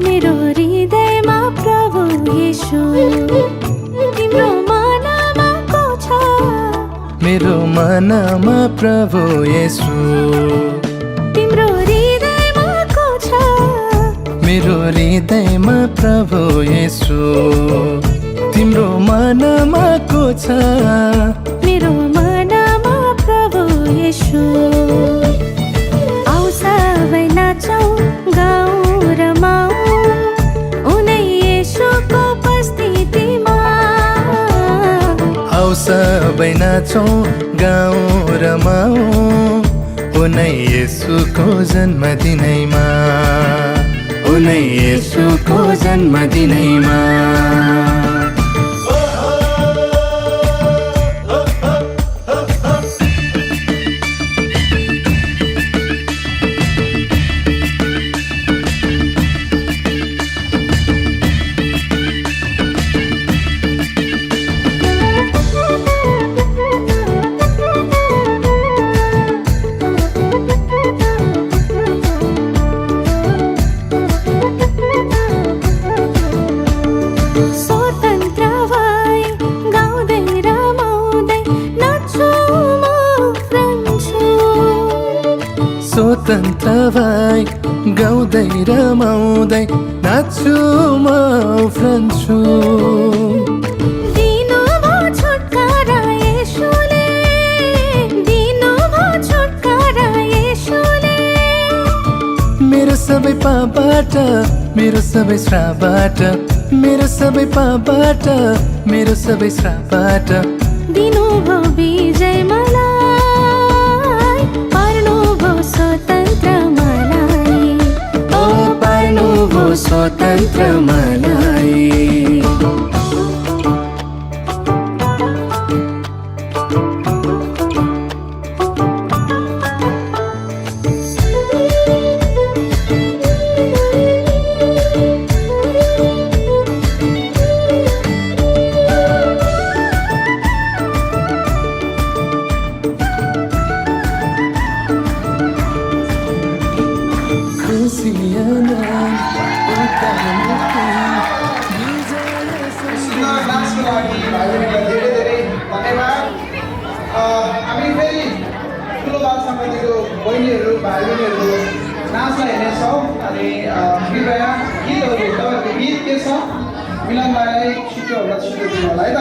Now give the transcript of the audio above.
मेरो हृदयमा प्रभु येशू तिम्रो मनमा को छ मेरो मनमा प्रभु येशू तिम्रो हृदयमा को छ मेरो हृदयमा प्रभु येशू तिम्रो मनमा को छ मेरो मनमा प्रभु येशू आऊ सबै नाचौँ गाउँ रमाऊ उनै येशूको उपस्थितिमा आऊ सबै नाचौँ गाउँ रमाऊ उनै येशूको जन्मदिनैमा उनै येशूको जन्मदिनैमा स्वतन्त्र भई गाउँदै रमाउँदै नाच्छु म उफ्रन्छु स्वतन्त्र भई गाउँदै रमाउँदै नाच्छु म उफ्रन्छु दिनुभयो छुटकारा येशूले दिनुभयो छुटकारा येशूले मेरो सबै पापबाट मेरो सबै श्रापबाट मेरो सबै पापबाट मेरो सबै श्रापबाट दिनुभयो विजय मलाई पार्नुभयो स्वतन्त्र मलाई ओ पार्नुभयो स्वतन्त्र मलाई सुन्दर डान्सको लागि भाइबहिनीलाई धेरै धेरै धन्यवाद हामी फेरि ठुलो बाल सम्बन्धीको बहिनीहरू भाइबहिनीहरू नाचलाई हेर्नेछौँ अनि कृपया गीतहरू तपाईँहरूको गीत के छ मिलन भाइलाई छिटोभन्दा छिटो दिनु होला है त